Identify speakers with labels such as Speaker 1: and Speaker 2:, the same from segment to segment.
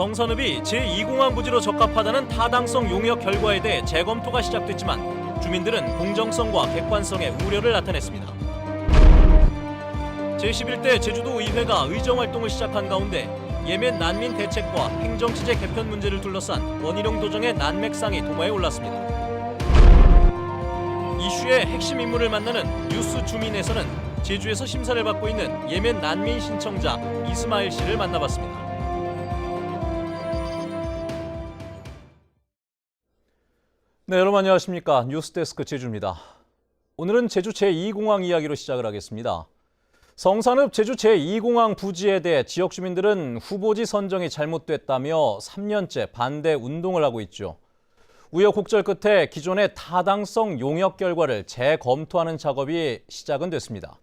Speaker 1: 성산읍이 제2공항 부지로 적합하다는 타당성 용역 결과에 대해 재검토가 시작됐지만 주민들은 공정성과 객관성에 우려를 나타냈습니다. 제11대 제주도의회가 의정활동을 시작한 가운데 예멘 난민 대책과 행정체제 개편 문제를 둘러싼 원희룡 도정의 난맥상이 도마에 올랐습니다. 이슈의 핵심 인물을 만나는 뉴스 주민에서는 제주에서 심사를 받고 있는 예멘 난민 신청자 이스마일 씨를 만나봤습니다. 네, 여러분 안녕하십니까. 뉴스데스크 제주입니다. 오늘은 제주 제2공항 이야기로 시작을 하겠습니다. 성산읍 제주 제2공항 부지에 대해 지역 주민들은 후보지 선정이 잘못됐다며 3년째 반대 운동을 하고 있죠. 우여곡절 끝에 기존의 타당성 용역 결과를 재검토하는 작업이 시작은 됐습니다.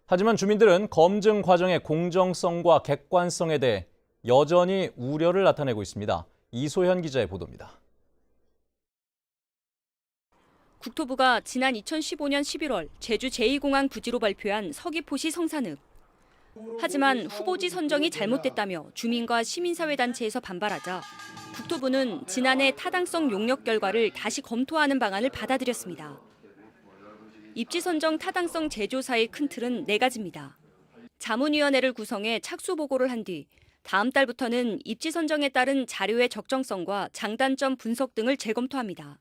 Speaker 1: 하지만 주민들은 검증 과정의 공정성과 객관성에 대해 여전히 우려를 나타내고 있습니다. 이소현 기자의 보도입니다.
Speaker 2: 국토부가 지난 2015년 11월 제주 제2공항 부지로 발표한 서귀포시 성산읍. 하지만 후보지 선정이 잘못됐다며 주민과 시민사회단체에서 반발하자 국토부는 지난해 타당성 용역 결과를 다시 검토하는 방안을 받아들였습니다. 입지 선정 타당성 재조사의 큰 틀은 4가지입니다. 자문위원회를 구성해 착수 보고를 한 뒤 다음 달부터는 입지 선정에 따른 자료의 적정성과 장단점 분석 등을 재검토합니다.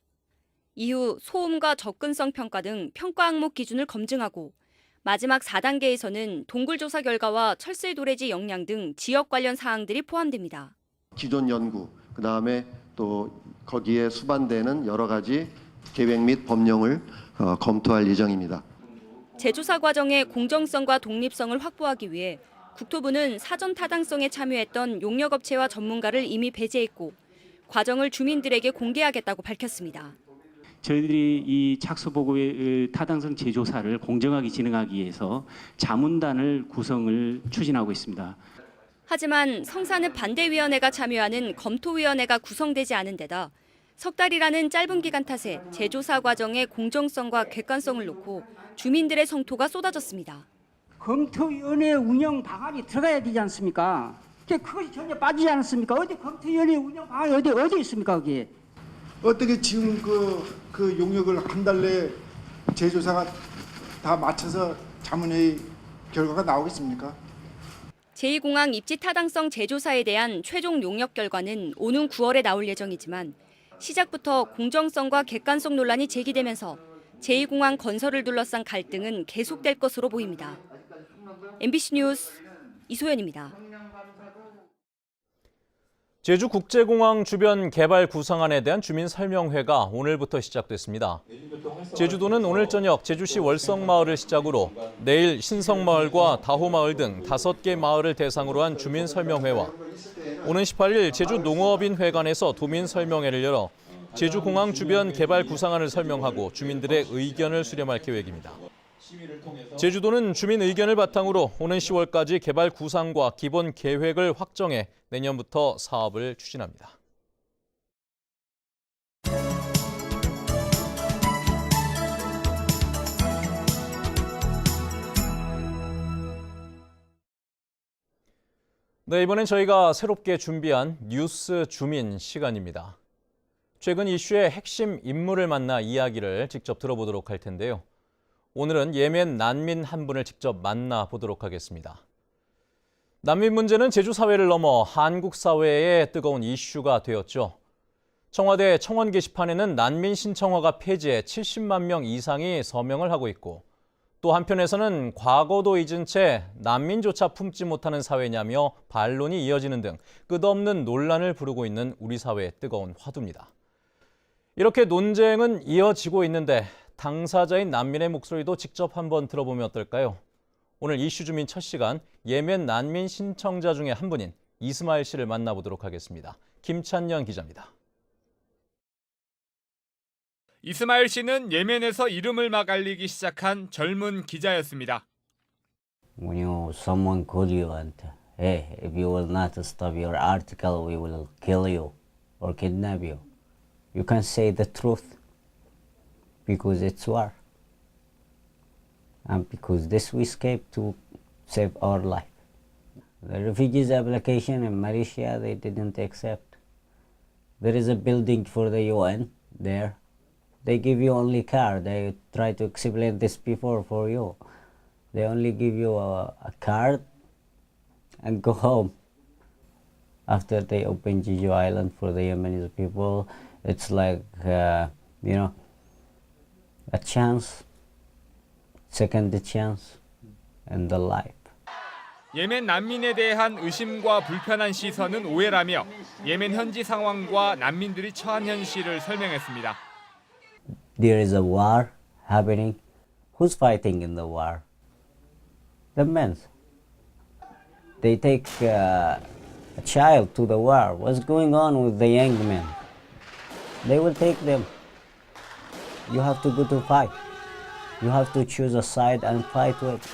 Speaker 2: 이후 소음과 접근성 평가 등 평가 항목 기준을 검증하고 마지막 4단계에서는 동굴조사 결과와 철새 도래지 역량 등 지역 관련 사항들이 포함됩니다.
Speaker 3: 기존 연구, 그다음에 또 거기에 수반되는 여러 가지 계획 및 법령을 검토할 예정입니다.
Speaker 2: 재조사 과정의 공정성과 독립성을 확보하기 위해 국토부는 사전 타당성에 참여했던 용역업체와 전문가를 이미 배제했고 과정을 주민들에게 공개하겠다고 밝혔습니다.
Speaker 4: 저희들이 이 착수보고의 타당성 재조사를 공정하게 진행하기 위해서 자문단을 구성을 추진하고 있습니다.
Speaker 2: 하지만 성산읍 반대위원회가 참여하는 검토위원회가 구성되지 않은 데다 석 달이라는 짧은 기간 탓에 재조사 과정의 공정성과 객관성을 놓고 주민들의 성토가 쏟아졌습니다.
Speaker 5: 검토위원회 운영 방안이 들어가야 되지 않습니까? 그것이 전혀 빠지지 않았습니까? 어디 검토위원회 운영 방안이 어디 있습니까? 거기?
Speaker 6: 어떻게 지금 그 용역을 한 달 내에 재조사가 다 마쳐서 자문회의 결과가 나오겠습니까?
Speaker 2: 제2공항 입지 타당성 재조사에 대한 최종 용역 결과는 오는 9월에 나올 예정이지만 시작부터 공정성과 객관성 논란이 제기되면서 제2공항 건설을 둘러싼 갈등은 계속될 것으로 보입니다. MBC 뉴스 이소연입니다.
Speaker 1: 제주국제공항 주변 개발 구상안에 대한 주민 설명회가 오늘부터 시작됐습니다. 제주도는 오늘 저녁 제주시 월성마을을 시작으로 내일 신성마을과 다호마을 등 5개 마을을 대상으로 한 주민 설명회와 오는 18일 제주농업인회관에서 도민 설명회를 열어 제주공항 주변 개발 구상안을 설명하고 주민들의 의견을 수렴할 계획입니다. 제주도는 주민 의견을 바탕으로 오는 10월까지 개발 구상과 기본 계획을 확정해 내년부터 사업을 추진합니다. 네, 이번엔 저희가 새롭게 준비한 뉴스 주민 시간입니다. 최근 이슈의 핵심 인물을 만나 이야기를 직접 들어보도록 할 텐데요. 오늘은 예멘 난민 한 분을 직접 만나보도록 하겠습니다. 난민 문제는 제주 사회를 넘어 한국 사회의 뜨거운 이슈가 되었죠. 청와대 청원 게시판에는 난민 신청허가 폐지에 70만 명 이상이 서명을 하고 있고 또 한편에서는 과거도 잊은 채 난민조차 품지 못하는 사회냐며 반론이 이어지는 등 끝없는 논란을 부르고 있는 우리 사회의 뜨거운 화두입니다. 이렇게 논쟁은 이어지고 있는데 당사자인 난민의 목소리도 직접 한번 들어보면 어떨까요? 오늘 이슈 주민 첫 시간 예멘 난민 신청자 중에 한 분인 이스마일 씨를 만나보도록 하겠습니다. 김찬년 기자입니다.
Speaker 7: 이스마일 씨는 예멘에서 이름을 막 알리기 시작한 젊은 기자였습니다.
Speaker 8: When someone call you and hey, if you will not stop your article, we will kill you or kidnap you. You can say the truth because it's war. And because this we escape to save our life. The refugees application in Malaysia, they didn't accept. There is a building for the UN there. They give you only card. They try to explain this before for you. They only give you a card and go home. After they open Jeju Island for the Yemenis people, it's like, you know, a chance, second chance in the life.
Speaker 7: 예멘 난민에 대한 의심과 불편한 시선은 오해라며 예멘 현지 상황과 난민들이 처한 현실을 설명했습니다.
Speaker 8: There is a war happening. Who's fighting in the war? The men. They take a child to the war. What's going on with the young men? They will take them. You have to go to fight. You have to choose a side and fight with.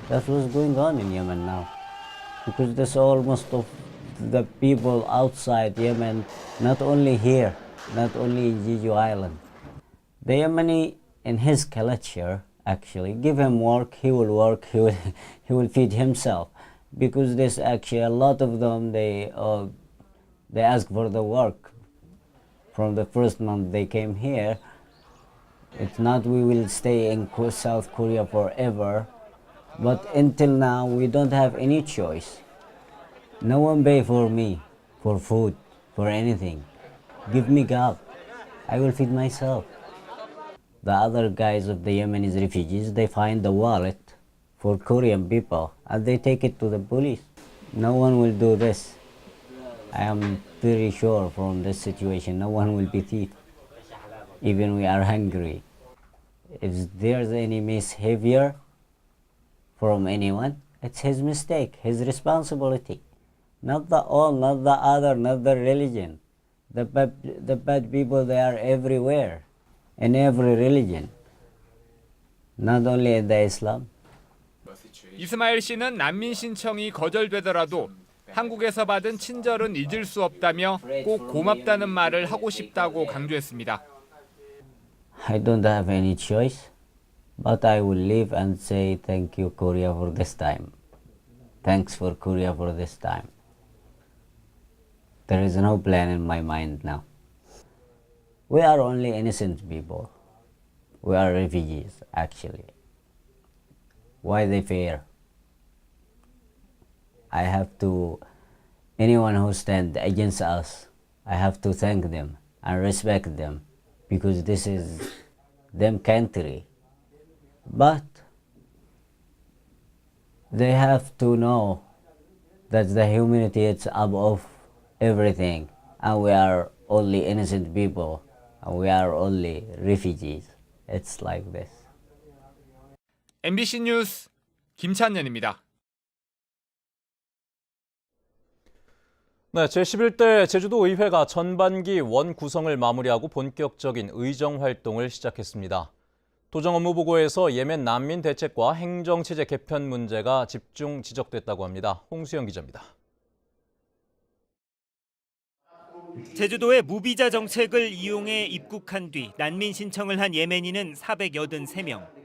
Speaker 8: That's what's going on in Yemen now. Because there's almost of the people outside Yemen, not only here, not only in Jeju Island. The Yemeni, in his culture, actually, give him work, he will work, he will feed himself. Because there's actually a lot of them, they ask for the work. From the first month they came here, it's not we will stay in South Korea forever, but until now we don't have any choice. No one pay for me, for food, for anything. Give me job, I will feed myself. The other guys of the Yemeni refugees, they find the wallet for Korean people and they take it to the police. No one will do this. I am very sure from this situation, no one will be thief. Even we are hungry. If there's any misbehavior from anyone, it's his mistake, his responsibility. Not the all, not the other, not the religion. The bad people, they are everywhere, in every religion, not only in the Islam.
Speaker 7: 이스마일 씨는 난민 신청이 거절되더라도 한국에서 받은 친절은 잊을 수 없다며 꼭 고맙다는 말을 하고 싶다고 강조했습니다.
Speaker 8: I don't have any choice, but I will live and say thank you, Korea, for this time. Thanks for Korea for this time. There is no plan in my mind now. We are only innocent people. We are refugees, actually. Why they fear? I have to, anyone who stand against us, I have to thank them and respect them because this is them country. But they have to know that the humanity is above everything and we are only innocent people and we are only refugees. It's like this.
Speaker 7: MBC 뉴스 김찬년입니다.
Speaker 1: 네, 제11대 제주도 의회가 전반기 원 구성을 마무리하고 본격적인 의정 활동을 시작했습니다. 도정 업무 보고에서 예멘 난민 대책과 행정체제 개편 문제가 집중 지적됐다고 합니다. 홍수영 기자입니다.
Speaker 9: 제주도의 무비자 정책을 이용해 입국한 뒤 난민 신청을 한 예멘인은 483명.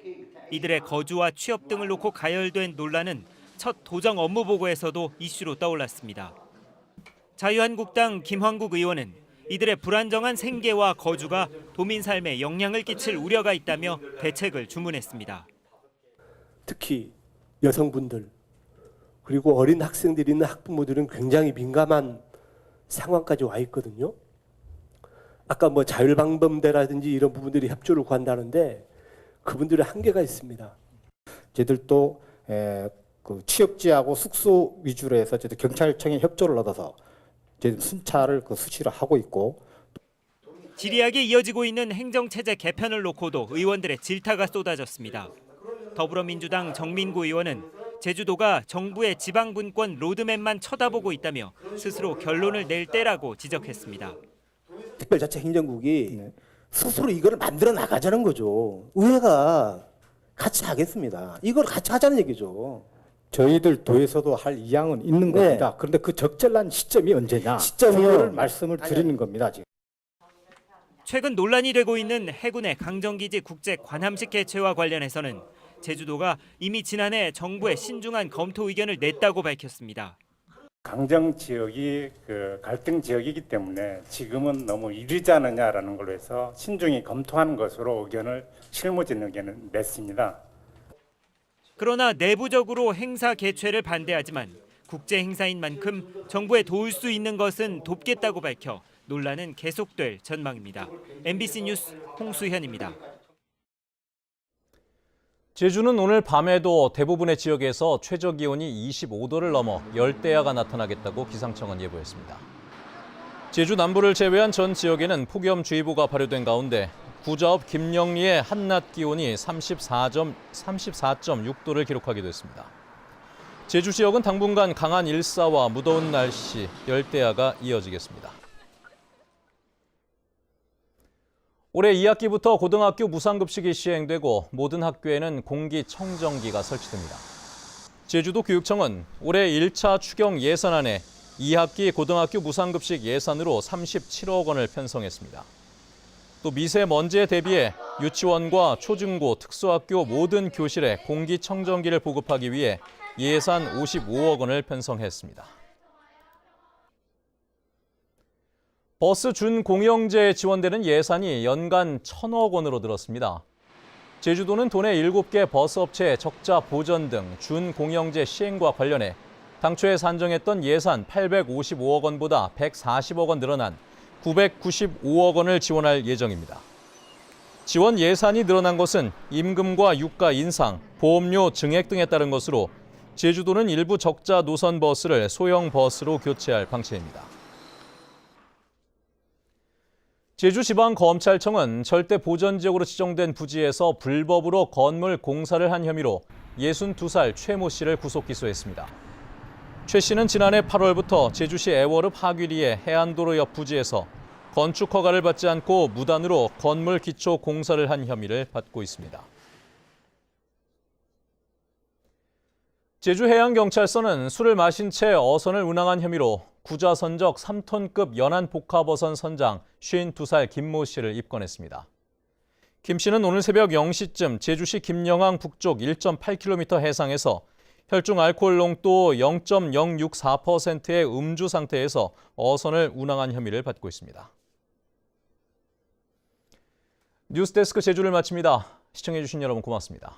Speaker 9: 이들의 거주와 취업 등을 놓고 가열된 논란은 첫 도정 업무 보고에서도 이슈로 떠올랐습니다. 자유한국당 김황국 의원은 이들의 불안정한 생계와 거주가 도민 삶에 영향을 끼칠 우려가 있다며 대책을 주문했습니다.
Speaker 10: 특히 여성분들 그리고 어린 학생들이 있는 학부모들은 굉장히 민감한 상황까지 와 있거든요. 아까 뭐 자율방범대라든지 이런 부분들이 협조를 구한다는데 그분들의 한계가 있습니다.
Speaker 11: 저희들도 그 취업지하고 숙소 위주로 해서 저희들 경찰청의 협조를 얻어서 저희 순찰을 수시로 하고 있고.
Speaker 9: 지리하게 이어지고 있는 행정체제 개편을 놓고도 의원들의 질타가 쏟아졌습니다. 더불어민주당 정민구 의원은 제주도가 정부의 지방분권 로드맵만 쳐다보고 있다며 스스로 결론을 낼 때라고 지적했습니다.
Speaker 10: 특별자치행정국이 스스로 이걸 만들어 나가자는 거죠. 의회가 같이 하겠습니다. 이걸 같이 하자는 얘기죠.
Speaker 11: 저희들 도에서도 할 의향은 있는 겁니다. 그런데 그 적절한 시점이 언제냐? 그걸 말씀을 드리는 겁니다. 지금.
Speaker 9: 최근 논란이 되고 있는 해군의 강정기지 국제 관함식 개최와 관련해서는 제주도가 이미 지난해 정부에 신중한 검토 의견을 냈다고 밝혔습니다.
Speaker 11: 강정 지역이 갈등 지역이기 때문에 지금은 너무 이르지 않느냐라는 걸로 해서 신중히 검토하는 것으로 실무진 의견을 냈습니다.
Speaker 9: 그러나 내부적으로 행사 개최를 반대하지만 국제 행사인 만큼 정부에 도울 수 있는 것은 돕겠다고 밝혀 논란은 계속될 전망입니다. MBC 뉴스 홍수현입니다.
Speaker 1: 제주는 오늘 밤에도 대부분의 지역에서 최저 기온이 25도를 넘어 열대야가 나타나겠다고 기상청은 예보했습니다. 제주 남부를 제외한 전 지역에는 폭염주의보가 발효된 가운데 구자읍 김영리의 한낮 기온이 34.6도를 기록하기도 했습니다. 제주 지역은 당분간 강한 일사와 무더운 날씨, 열대야가 이어지겠습니다. 올해 2학기부터 고등학교 무상급식이 시행되고 모든 학교에는 공기청정기가 설치됩니다. 제주도 교육청은 올해 1차 추경 예산안에 2학기 고등학교 무상급식 예산으로 37억 원을 편성했습니다. 또 미세먼지에 대비해 유치원과 초중고 특수학교 모든 교실에 공기청정기를 보급하기 위해 예산 55억 원을 편성했습니다. 버스 준공영제에 지원되는 예산이 연간 1,000억 원으로 늘었습니다. 제주도는 도내 7개 버스업체의 적자 보전 등 준공영제 시행과 관련해 당초에 산정했던 예산 855억 원보다 140억 원 늘어난 995억 원을 지원할 예정입니다. 지원 예산이 늘어난 것은 임금과 유가 인상, 보험료 증액 등에 따른 것으로 제주도는 일부 적자 노선 버스를 소형 버스로 교체할 방침입니다. 제주지방검찰청은 절대 보전지역으로 지정된 부지에서 불법으로 건물 공사를 한 혐의로 62살 최모 씨를 구속 기소했습니다. 최 씨는 지난해 8월부터 제주시 애월읍 하귀리의 해안도로 옆 부지에서 건축 허가를 받지 않고 무단으로 건물 기초 공사를 한 혐의를 받고 있습니다. 제주해양경찰서는 술을 마신 채 어선을 운항한 혐의로 구좌선적 3톤급 연안 복합어선 선장 52살 김모 씨를 입건했습니다. 김 씨는 오늘 새벽 0시쯤 제주시 김영항 북쪽 1.8km 해상에서 혈중 알코올 농도 0.064%의 음주 상태에서 어선을 운항한 혐의를 받고 있습니다. 뉴스데스크 제주를 마칩니다. 시청해주신 여러분 고맙습니다.